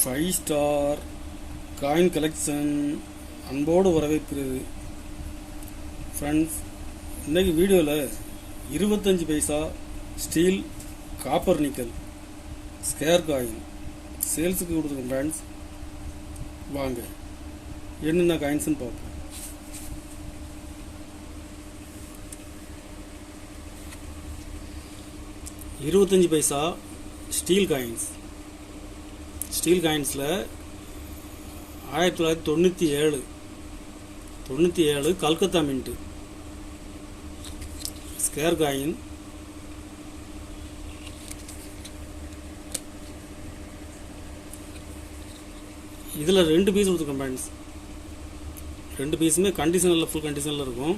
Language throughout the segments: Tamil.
ஃபைவ் ஸ்டார் காயின் கலெக்ஷன் அன்போடு வரவேற்கிறது. ஃப்ரெண்ட்ஸ், இன்றைக்கி வீடியோவில் 25 paisa steel copper nickel square coin சேல்ஸுக்கு கொடுத்துருக்கோம். ஃப்ரெண்ட்ஸ், வாங்க என்னென்ன காயின்ஸ்னு பார்ப்போம். இருபத்தஞ்சு பைசா ஸ்டீல் காயின்ஸில் 1997 கல்கத்தா மின்ட்டு ஸ்கேர் காயின். இதில் 2 பீஸ் கொடுத்துருக்கோம் ஃப்ரெண்ட்ஸ். 2 பீஸுமே கண்டிஷனில் ஃபுல் கண்டிஷனில் இருக்கும்.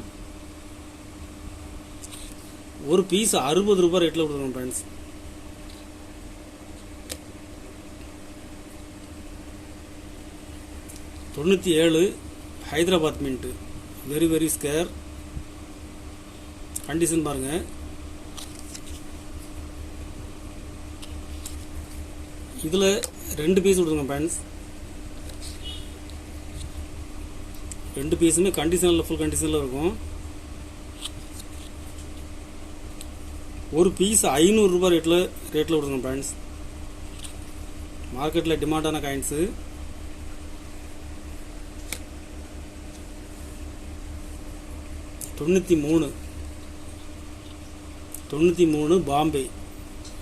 ஒரு பீஸ் 60 ரூபாய் ரேட்டில் கொடுத்துருக்கோம் ஃப்ரெண்ட்ஸ். தொண்ணூற்றி Hyderabad mint very scare condition பாருங்கள். இதில் 2 பீஸ் கொடுத்துருங்க ஃப்ரெண்ட்ஸ். 2 பீஸுமே கண்டிஷனில் ஃபுல் கண்டிஷனில் இருக்கும். ஒரு பீஸ் 500 ரூபாய் ரேட்டில் கொடுத்துருங்க ஃப்ரெண்ட்ஸ். மார்க்கெட்டில் டிமாண்டான காயின்ஸு. தொண்ணூற்றி மூணு பாம்பே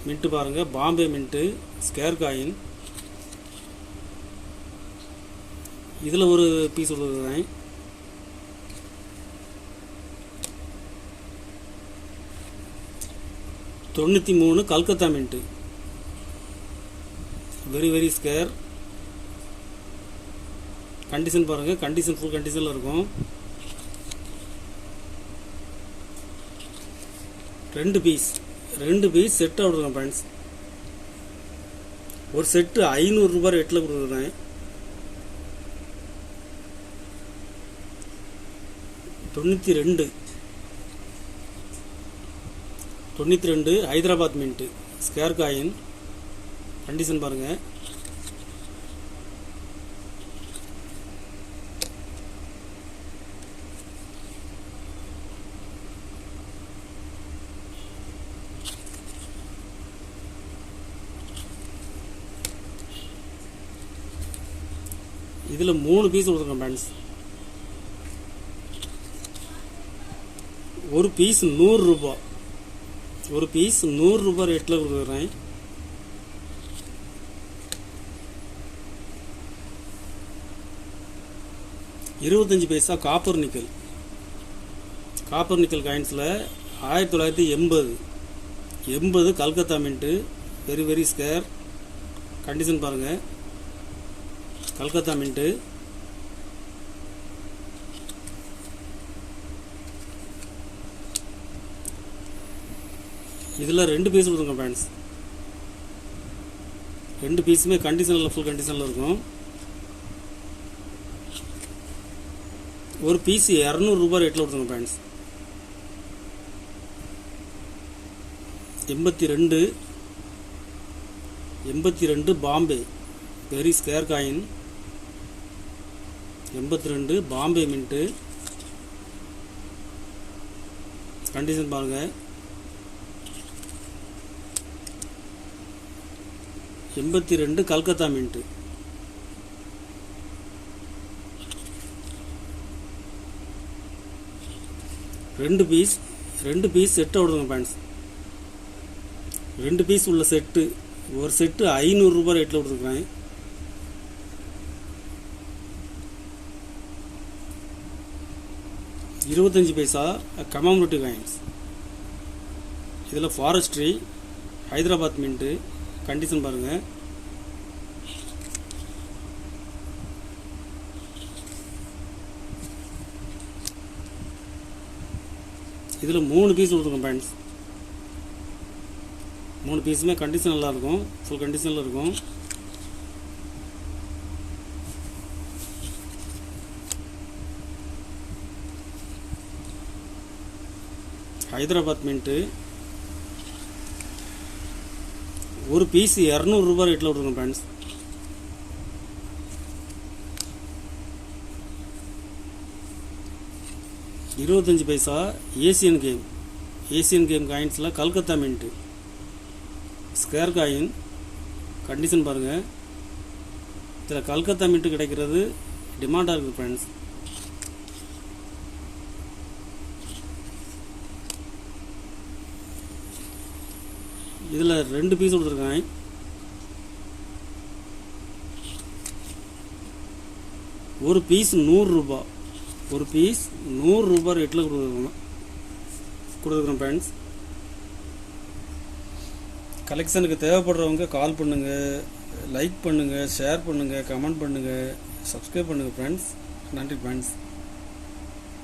மின்ட்டு பாருங்கள். Bombay mint scare coin. இதில் ஒரு பீஸ் கொடுக்குறேன். தொண்ணூற்றி மூணு Calcutta mint very scare condition பாருங்கள். கண்டிஷன் ஃபுல் கண்டிஷனில் இருக்கும். 2 பீஸ் செட்டாக கொடுக்குறேன் ஃப்ரெண்ட்ஸ். ஒரு செட்டு 500 ரூபாய் ரேட்டில் கொடுக்குறேன். 92 Hyderabad mint scare coin condition பாருங்கள். இதில் 3 பீஸ் கொடுத்துருக்கோம் ஃப்ரெண்ட்ஸ். ஒரு பீஸ் 100 ரூபாய். ஒரு பீஸ் 100 ரூபாய் ரேட்டில் கொடுக்குறேன். இருபத்தஞ்சு பைசா காப்பர் நிக்கல் காயின்ஸில் 1980 Calcutta mint very scare condition பாருங்கள். கல்கத்தா மின்ட்டு. இதில் 2 பீஸ் கொடுத்துருங்க ஃப்ரெண்ட்ஸ். 2 பீஸுமே கண்டிஷனில் ஃபுல் கண்டிஷனில் இருக்கும். ஒரு பீஸ் 200 ரூபாய் ரேட்டில் கொடுத்துருங்க friends. 82 Bombay very scarce coin. 82 Bombay mint condition பாருங்கள். 82 கல்கத்தா மின்ட்டு. ரெண்டு பீஸ் செட்டை விடுங்க ஃப்ரெண்ட்ஸ். 2 பீஸ் உள்ள செட்டு. ஒரு செட்டு 500 ரூபாய் ரேட்டில் கொடுத்துருக்குறேன். இருபத்தஞ்சு பைசா கமாமரேட்டிவ் காயின்ஸ். இதில் ஃபாரஸ்ட்ரி ஹைதராபாத் மின்ட்டு கண்டிஷன் பாருங்கள். இதில் 3 பீஸ் கொடுத்துருக்கோம் ஃப்ரெண்ட்ஸ். 3 பீஸுமே கண்டிஷன் நல்லா இருக்கும். ஃபுல் கண்டிஷனில் இருக்கும். ஹைதராபாத் மின்ட்டு ஒரு பீஸ் 200 ரூபாய் ரேட்டில் விட்ருங்க ஃப்ரெண்ட்ஸ். 25 பைசா ஏசியன் கேம் காயின்ஸில் Calcutta mint square coin condition பாருங்கள். இதில் கல்கத்தா மின்ட்டு கிடைக்கிறது டிமாண்டாக இருக்குது ஃப்ரெண்ட்ஸ். இதில் 2 பீஸ் கொடுத்துருக்காங்க. ஒரு பீஸ் 100 ரூபா. ஒரு பீஸ் 100 ரூபா ரேட்டில் கொடுத்துருக்குறோம் ஃப்ரெண்ட்ஸ். கலெக்ஷனுக்கு தேவைப்படுறவங்க கால் பண்ணுங்கள், லைக் பண்ணுங்கள், ஷேர் பண்ணுங்கள், கமெண்ட் பண்ணுங்கள், சப்ஸ்கிரைப் பண்ணுங்கள் ஃப்ரெண்ட்ஸ். நன்றி ஃப்ரெண்ட்ஸ்.